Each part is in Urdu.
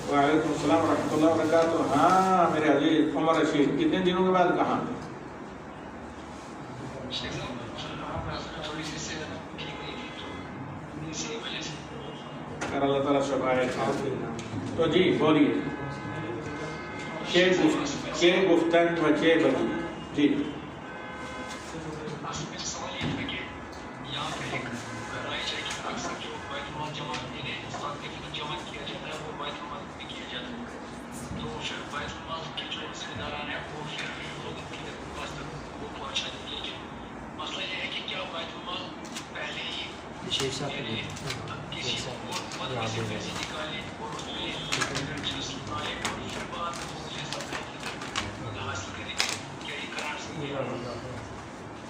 وعلیکم السلام ورحمۃ اللہ وبرکاتہ. ہاں میرے عزیز عمر رشید، کتنے دنوں کے بعد کہاں؟ اللہ تعالیٰ شفاعت. تو جی بولیے. چھ گفتن و چھ بجی. جی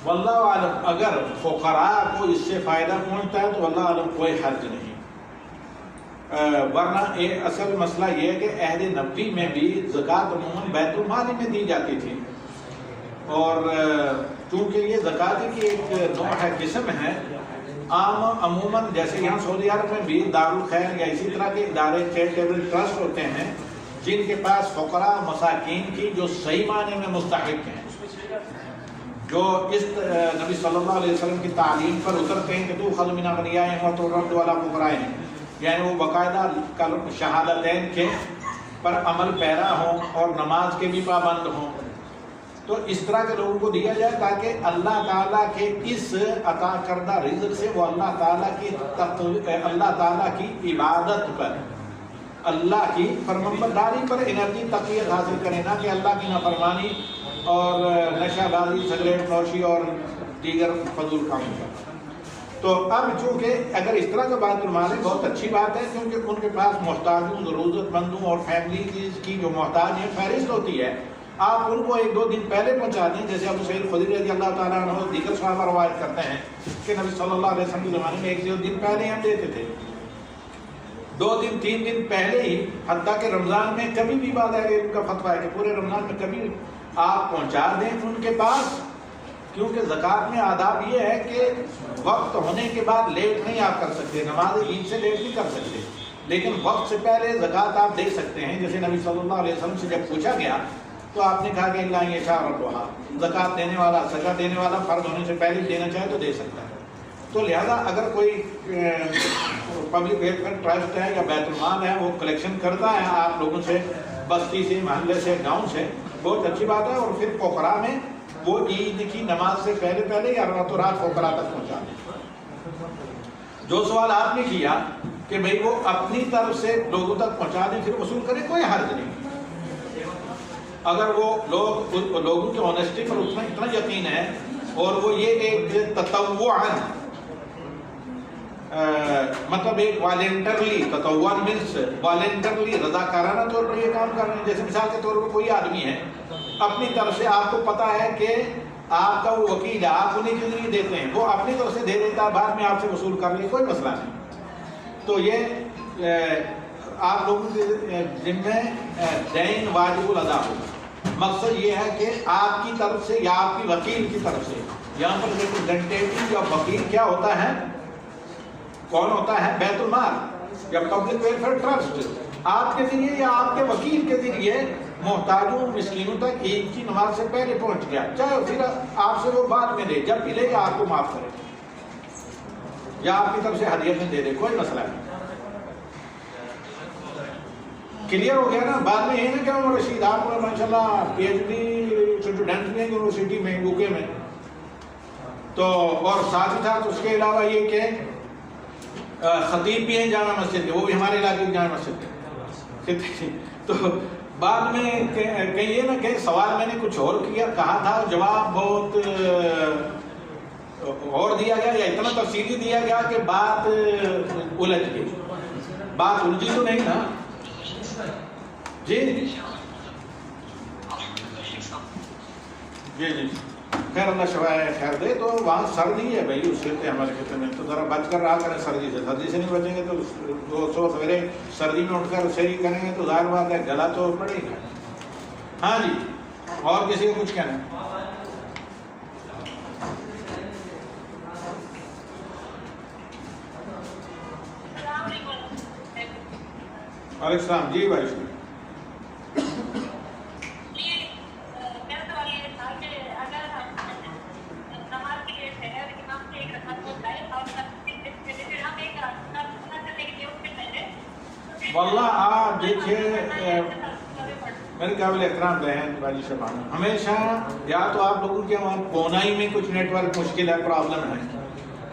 واللہ عالم، اگر فقراء کو اس سے فائدہ پہنچتا ہے تو واللہ عالم کوئی حرج نہیں. ورنہ اصل مسئلہ یہ ہے کہ عہد نبوی میں بھی زکوٰۃ عموماً بیت المال میں دی جاتی تھی، اور چونکہ یہ زکوٰۃ کی ایک نوع ہے، قسم ہے. عموماً جیسے یہاں سعودی عرب میں بھی دارالخیر یا اسی طرح کے ادارے چیریٹیبل ٹرسٹ ہوتے ہیں جن کے پاس فقراء مساکین کی جو صحیح معنی میں مستحق ہیں، جو اس نبی صلی اللہ علیہ وسلم کی تعلیم پر اترتے ہیں کہ تو خذ من اغنیائہم وترد علی فقرائہم، یعنی وہ باقاعدہ شہادتین کے پر عمل پیرا ہوں اور نماز کے بھی پابند ہوں. تو اس طرح کے لوگوں کو دیا جائے تاکہ اللہ تعالیٰ کے اس عطا کردہ رزق سے وہ اللہ تعالیٰ کی عبادت پر، اللہ کی فرمانبرداری پر انرجی تقویت حاصل کریں، نہ کہ اللہ کی نافرمانی اور نشہ بازی، سگریٹ نوشی اور دیگر فضول کاموں پر. تو اب چونکہ اگر اس طرح کا بات المال ہے بہت اچھی بات ہے، کیونکہ ان کے پاس محتاجوں، ضرورت مندوں اور فیملی کی جو محتاج ہیں فہرست ہوتی ہے، آپ ان کو 1-2 دن پہلے پہنچا دیں. جیسے ابو سعید خدری رضی اللہ تعالیٰ عنہ دیگر صحابہ روایت کرتے ہیں کہ نبی صلی اللہ علیہ وسلم کے زمانے میں 1 دن پہلے ہم دیتے تھے، 2 دن 3 دن پہلے ہی. حتیٰ کہ رمضان میں کبھی بھی بعد ہے ان کا فتویٰ ہے کہ پورے رمضان میں کبھی آپ پہنچا دیں ان کے پاس، کیونکہ زکوٰۃ میں آداب یہ ہے کہ وقت ہونے کے بعد لیٹ نہیں آپ کر سکتے، نماز عید سے لیٹ نہیں کر سکتے، لیکن وقت سے پہلے زکوٰۃ آپ دے سکتے ہیں. جیسے نبی صلی اللہ علیہ وسلم سے جب پوچھا گیا تو آپ نے کہا کہ اللہ یہ شاء زکوٰۃ دینے والا، زکوٰۃ دینے والا فرض ہونے سے پہلے دینا چاہے تو دے سکتا ہے. تو لہذا اگر کوئی پبلک ویلفیئر ٹرسٹ ہے یا بیت المال ہے وہ کلیکشن کرتا ہے آپ لوگوں سے، بستی سے، محلے سے، گاؤں سے، بہت اچھی بات ہے. اور پھر فقراء میں وہ عید کی نماز سے پہلے یا راتوں رات فقراء تک پہنچا دیں. جو سوال آپ نے کیا کہ بھئی وہ اپنی طرف سے لوگوں تک پہنچا دیں پھر وصول کریں، کوئی حرج نہیں. اگر وہ لوگوں کی آنیسٹی پر اتنا یقین ہے اور وہ یہ ایک تطوعاً مطلب ایک تطوعاً مینس والنٹرلی رضاکارانہ طور پر یہ کام کر رہے ہیں. جیسے مثال کے طور پر کوئی آدمی ہے اپنی طرف سے، آپ کو پتا ہے کہ آپ کا وہ وکیل ہے، آپ انہیں کے ذریعے دیتے ہیں، وہ اپنی طرف سے دے دیتا ہے، بعد میں آپ سے وصول کر لیں، کوئی مسئلہ نہیں. تو یہ آپ لوگوں کے ذمہ دین واجب الادا ہوگا. مقصد یہ ہے کہ آپ کی طرف سے یا آپ کی وکیل کی طرف سے، یہاں پر ریپرزینٹیٹو یا وکیل کیا ہوتا ہے، کون ہوتا ہے؟ بیت المال یا پبلک ویلفیئر ٹرسٹ. آپ کے ذریعے یا آپ کے وکیل کے ذریعے محتاجوں مسکینوں تک عید کی نماز سے پہلے پہنچ گیا، چاہے پھر آپ سے وہ بعد میں دے، جب ملے گا آپ کو معاف کرے یا آپ کی طرف سے ہدیہ میں دے دے، کوئی مسئلہ نہیں. کلیئر ہو گیا نا؟ بعد میں یہ نا کہ عمر رشید آپ نے ماشاء اللہ پی ایچ ڈی اسٹوڈنٹ بھی ہیں یونیورسٹی میں UK میں، تو اور ساتھ ہی ساتھ اس کے علاوہ یہ کہ خطیب بھی ہیں جامع مسجد کے، وہ بھی ہمارے علاقے کی جامع مسجد کے. تو بعد میں کہیں نا کہ سوال میں نے کچھ اور کہا تھا، جواب بہت اور دیا گیا یا اتنا تفصیلی دیا گیا کہ بات الجھ گئی. بات الجھی تو نہیں نا؟ جی جی جی خیر، اللہ شفائے خیر دے. تو وہاں سردی ہے بھائی اس خطے ہمارے خطے میں، تو ذرا بچ کر رہا کریں سردی سے. سردی سے نہیں بچیں گے تو صبح سویرے سردی میں اٹھ کر سحری کریں گے تو ظاہر بات ہے گلا تو پڑے گا. ہاں جی، اور کسی کو کچھ کہنا ہے؟ علیکم السلام. جی بھائی واللہ آپ دیکھیے میرے قابل احترام بہن باجی شبان، ہمیشہ یا تو آپ لوگوں کے وہاں کونائی میں کچھ نیٹ ورک مشکل ہے، پرابلم ہے،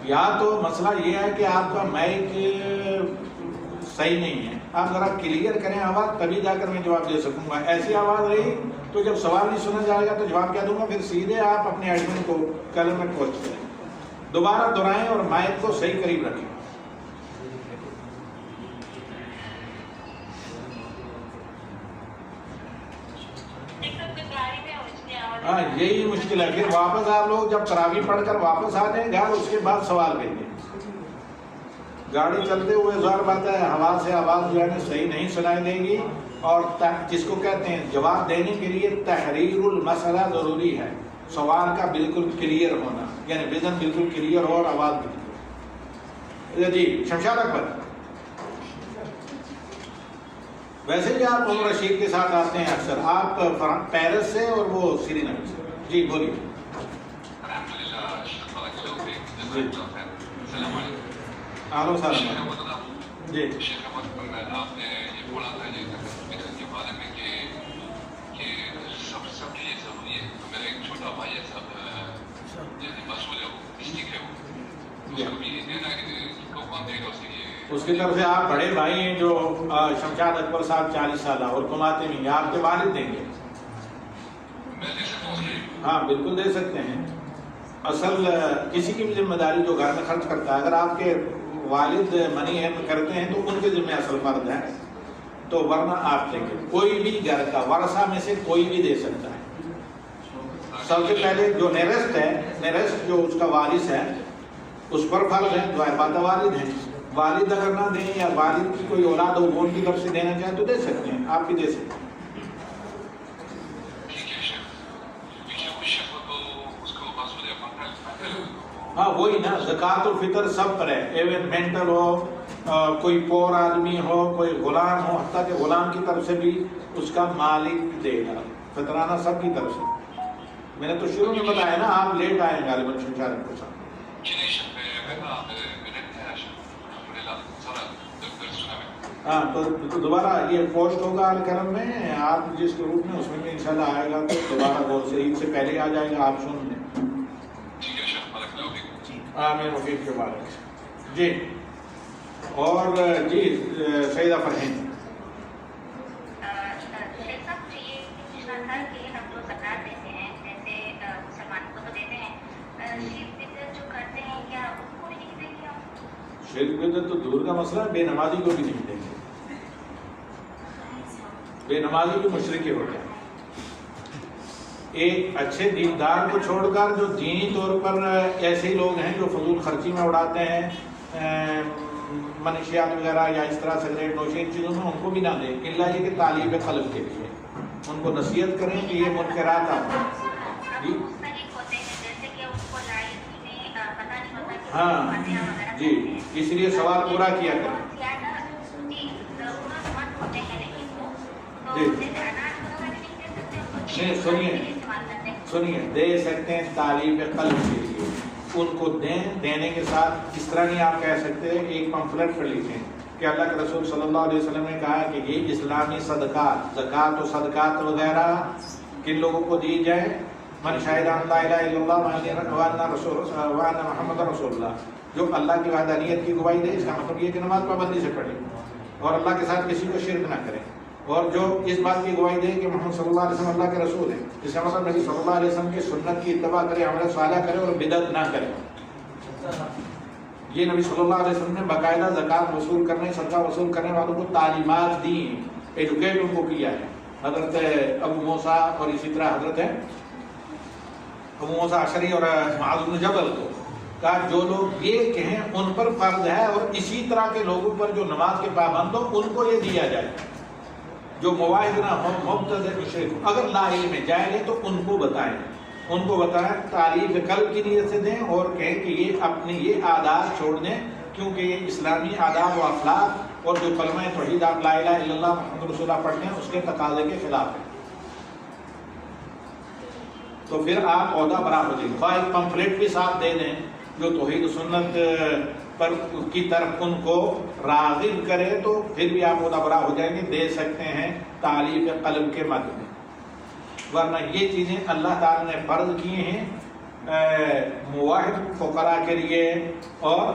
یا تو مسئلہ یہ ہے کہ آپ کا مائک صحیح نہیں ہے. آپ ذرا کلیئر کریں آواز، تبھی جا کر میں جواب دے سکوں گا. ایسی آواز رہی تو جب سوال نہیں سنا جائے گا تو جواب کیا دوں گا، پھر سیدھے آپ اپنے ایڈمن کو کلم میں پہنچ کریں. دوبارہ دہرائیں اور مائک کو صحیح قریب رکھیں. ہاں یہی مشکل ہے. پھر واپس آپ لوگ جب تراویح پڑھ کر واپس آ جائیں گھر، اس کے بعد سوال بھیجیں. گاڑی چلتے ہوئے ظاہر بات ہے ہوا سے آواز جو ہے صحیح نہیں سنائی دے گی، اور جس کو کہتے ہیں جواب دینے کے لیے تحریر المسئلہ ضروری ہے. سوال کا بالکل کلیئر ہونا، یعنی وزن بالکل کلیئر ہو اور آواز بالکل. جی شمشاد اکبر، ویسے بھی آپ عمر رشید کے ساتھ آتے ہیں اکثر، آپ پیرس سے اور وہ سری نگر سے. جی بولیے. الو سلام. جی آپ نے یہ بولا تھا کے بارے میں کہ سب کے لیے ضروری ہے. میرا ایک چھوٹا بھائی ہے صاحب، مسئول ہے، وہ ڈسٹرکٹ ہے، وہ اس کو بھی دینا کہ کون دے گا اس کے لیے. اس کی طرف سے آپ بڑے بھائی ہیں جو شمشاد اکبر صاحب 40 سالہ اور کماتے نہیں، آپ کے والد دیں گے. میں دے سکتا ہوں. ہاں بالکل دے سکتے ہیں. اصل کسی کی بھی ذمہ داری جو گھر میں خرچ کرتا ہے، اگر آپ کے والد منی ارن کرتے ہیں تو ان کے ذمہ اصل فرض ہے، تو ورنہ آپ دیں گے. کوئی بھی گھر کا ورثہ میں سے کوئی بھی دے سکتا ہے. سب سے پہلے جو نیرسٹ جو اس کا وارث ہے اس پر فرض ہے. جو بات والد ہیں، والد اگر نہ دیں یا والد کی کوئی اولاد ہو وہ ان کی طرف سے دینا چاہیں تو دے سکتے ہیں، آپ بھی دے سکتے ہیں. ہاں وہی نا، زکوٰۃ الفطر سب پر ہے، ایون مینٹل ہو، کوئی پور آدمی ہو، کوئی غلام ہو، حتیٰ کہ غلام کی طرف سے بھی اس کا مالک دے گا. فطرانہ سب کی طرف سے. میں نے تو شروع میں بتایا نا، آپ لیٹ آئے غالباً شمشاد کے ساتھ. ہاں تو دوبارہ یہ پوسٹ ہوگا الکرم میں، آپ جس گروپ میں اس میں بھی انشاءاللہ آئے گا تو دوبارہ غور سے عید سے پہلے آ جائے گا، آپ سن لیں. آمین وفیق کے بارے میں. جی اور جی سیدہ فرحین. شرک بدعت تو دور کا مسئلہ ہے، بے نمازی کو بھی نہیں دیں گے. بے نمازی بھی مشرک ہو گیا. ایک اچھے دیندار کو چھوڑ کر جو دینی طور پر ایسے لوگ ہیں جو فضول خرچی میں اڑاتے ہیں منشیات وغیرہ یا اس طرح سگریٹ نوشی ان چیزوں میں، ان کو بھی نہ دیں، الا یہ کہ تعلیم قلب کے لیے ان کو نصیحت کریں کہ یہ منکرات آپ. ہاں جی، اس لیے سوال پورا کیا کریں. جی سنیے دے سکتے ہیں تعلیم قلب کے لیے، ان کو دیں. دینے کے ساتھ اس طرح نہیں آپ کہہ سکتے ایک پمفلٹ پر لکھیں کہ اللہ کے رسول صلی اللہ علیہ وسلم نے کہا کہ یہ اسلامی صدقات، زکوٰۃ و صدقات وغیرہ کن لوگوں کو دی جائے؟ من شاہد ان لا الہ الا اللہ وان محمد رسول اللہ، جو اللہ کی وحدانیت کی گواہی دے. اس کا مطلب یہ کہ نماز پابندی سے پڑھے اور اللہ کے ساتھ کسی کو شرک نہ کرے، اور جو اس بات کی گواہی دے کہ محمد صلی اللہ علیہ وسلم اللہ کے رسول ہے. اس کا مطلب نبی صلی اللہ علیہ وسلم کی سنت کی اتباع کرے، عمل صالح کرے اور بدعت نہ کرے. یہ نبی صلی اللہ علیہ وسلم نے باقاعدہ زکوٰۃ وصول کرنے، صدقہ وصول کرنے والوں کو تعلیمات دی، ایجوکیٹ ان کو کیا ہے. حضرت ابو موسیٰ اور اسی طرح حضرت ابو موسیٰ اشعری اور معاذ بن جبل کو کہا جو لوگ یہ کہیں ان پر فرض ہے، اور اسی طرح کے لوگوں پر جو نماز کے پابند ہو ان کو یہ دیا جائے، جو مواحد نہ ہو، مبتدع مشرک. اگر لا علم جائیں گے تو ان کو بتائیں، تعلیم قلب کی نیت سے دیں، اور کہیں کہ یہ اپنے یہ عادات چھوڑ دیں کیونکہ یہ اسلامی آداب و اخلاق اور جو کلمہ توحید آپ لا الہ الا اللہ محمد رسول اللہ پڑھتے ہیں اس کے تقاضے کے خلاف ہے. تو پھر آپ عہدہ برا ہو جائیں. خواہ ایک پمفلیٹ بھی ساتھ دے دیں جو توحید و سنت پر کی طرف ان کو راغب کرے تو پھر بھی آپ عہدہ برا ہو جائیں گے. دے سکتے ہیں تعلیف قلم کے مد میں، ورنہ یہ چیزیں اللہ تعالی نے فرض کیے ہیں موحد فقراء کے لیے اور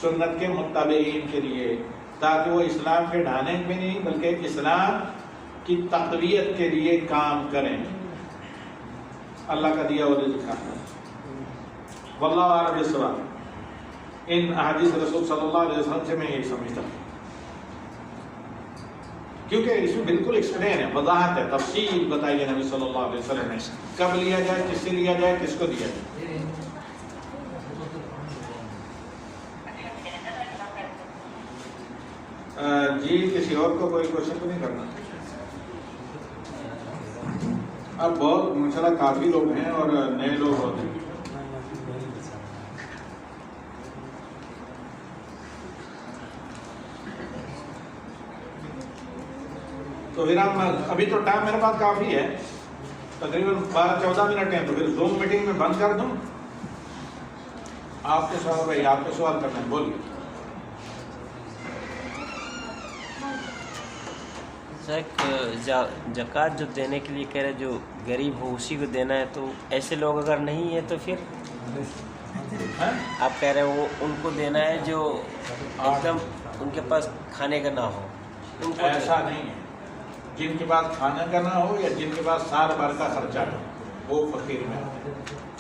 سنت کے متبعین کے لیے، تاکہ وہ اسلام کے ڈھانے میں نہیں بلکہ اسلام کی تقویت کے لیے کام کریں. اللہ کا دیا اور رزق ہے. واللہ اعلم بالصواب. ان احادیث رسول صلی اللہ علیہ وسلم سے میں یہی سمجھتا ہوں، کیونکہ اس میں بالکل ایکسپلین ہے، وضاحت ہے، تفصیل بتائی ہے نبی صلی اللہ علیہ وسلم نے کب لیا جائے، کس سے لیا جائے، کس کو دیا جائے. جی کسی اور کو کوئی کوشچن تو نہیں کرنا؟ اب بہت ماشاءاللہ کافی لوگ ہیں اور نئے لوگ ہوتے ہیں. تو پھر ہم ابھی تو ٹائم میرے پاس کافی ہے، تقریباً 12-14 منٹ ہیں، تو پھر زوم میٹنگ میں بند کر دوں. آپ کے سوال بھائی، آپ کے سوال کرنا ہے، بولیے. زکوٰۃ جو دینے کے لیے کہہ رہے جو غریب ہو اسی کو دینا ہے، تو ایسے لوگ اگر نہیں ہے تو پھر آپ کہہ رہے وہ ان کو دینا ہے جو ایک دم ان کے پاس کھانے کا نہ ہو. ان کو ایسا نہیں ہے، جن کے پاس کھانا کا نہ ہو یا جن کے پاس سال بھر کا خرچہ ہو وہ فقیر میں آتے ہیں.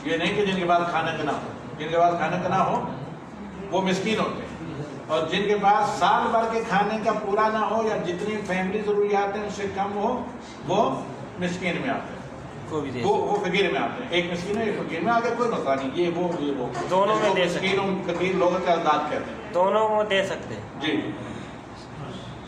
یہ نہیں کہ جن کے پاس کھانا کا نہ ہو، جن کے پاس کھانا کا نہ ہو وہ مسکین ہوتے ہیں، اور جن کے پاس سال بھر کے کھانے کا پورا نہ ہو یا جتنی فیملی ضروریات ہیں اس سے کم ہو وہ مسکین میں آتے ہیں، وہ فقیر میں آتے ہیں. ایک مسکین ہے، ایک فقیر میں، آگے کوئی مسئلہ نہیں. یہ وہ دونوں میں دے سکتے ہیں. مسکین فقیر لوگوں کے اعداد کہتے ہیں، دونوں کو دے سکتے ہیں. جی.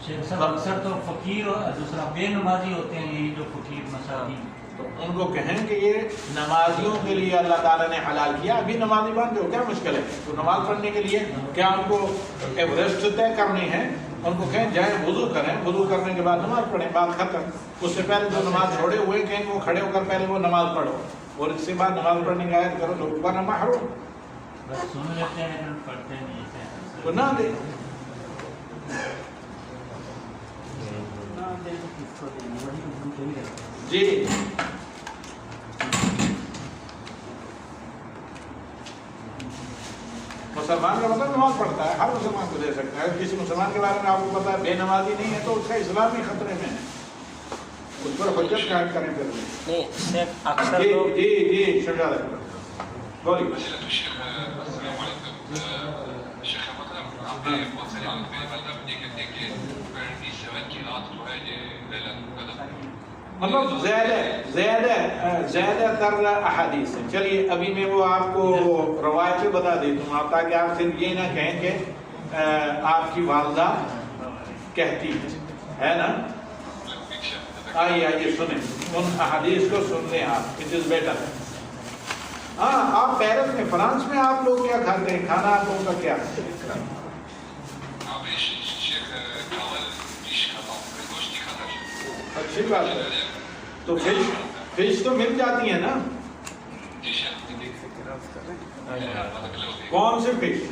اکثر تو فقیر اور دوسرا بے نمازی ہوتے ہیں، یہ جو فقیر مساکین، تو ان کو کہیں کہ یہ نمازیوں کے لیے اللہ تعالیٰ نے حلال کیا. ابھی نمازی بن جاؤ، کیا مشکل ہے؟ تو نماز پڑھنے کے لیے کیا ان کو ایوریسٹ طے کرنی ہے؟ ان کو کہیں جائیں وضو کریں، وضو کرنے کے بعد نماز پڑھیں، بات ختم. اس سے پہلے جو نماز چھوڑے ہوئے کہیں وہ کھڑے ہو کر پہلے وہ نماز پڑھو، اور اس کے بعد نماز پڑھنے کی عادت کرو. لوگ ورنہ محروم بس سن لیتے ہیں لیکن پڑھتے نہیں تو نہ دے. جی مسلمان کا مطلب نماز پڑھتا ہے، ہر مسلمان کو دے سکتا ہے. کسی مسلمان کے بارے میں آپ کو پتا ہے بے نمازی نہیں ہے تو اس کا اسلام ہی خطرے میں ہے، اس پر حجت قائم کریں پھر نہیں اکثر جی لوگ جی جی شجاع بولیے. السلام علیکم. شیخ محترم، آپ نے بہت سارے لوگ میرے مطلب یہ کہتے ہیں کہ 27 کی رات جو ہے یہ لیلۃ القدر، مطلب زیادہ تر احادیث ہیں. چلیے ابھی میں وہ آپ کو روایتیں بتا دیتا ہوں، آپ تاکہ آپ صرف یہ نہ کہیں کہ آپ کی والدہ کہتی ہے نا. آئیے آئیے سنیں ان احادیث کو، سن لیں آپ. It is better. ہاں آپ پیرس میں، فرانس میں آپ لوگ کیا کھاتے ہیں؟ کھانا آپ لوگوں کا کیا ہے؟ اچھی بات ہے. تو فش تو مل جاتی ہے نا. کون سے فش؟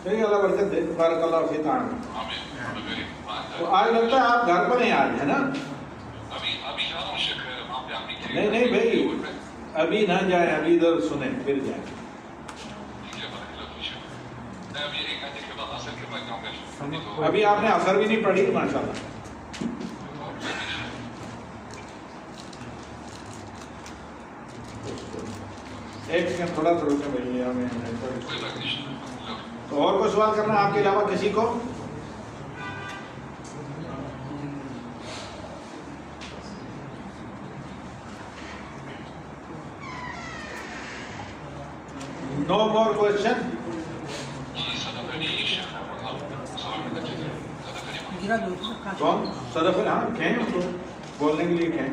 صحیح، اللہ برکت دے. بارک اللہ فی تعالی. تو آج لگتا ہے آپ گھر پر ہیں آج، ہے نا؟ نہیں نہیں بھائی، ابھی نہ جائیں، ابھی ادھر سنیں پھر جائیں. ابھی آپ نے اثر بھی نہیں پڑھی ماشاء اللہ. ایک سیکنڈ تھوڑا سا روکیں بھائی. تو اور کوئی سوال کرنا آپ کے علاوہ کسی کو؟ نو مور کوشچن. کون صدف؟ ہاں کہیں ان کو بولنے کے لیے کہیں.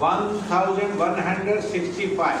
1165।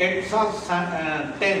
@10।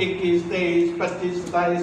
21, 23, 25, 27,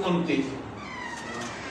29,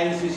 ICC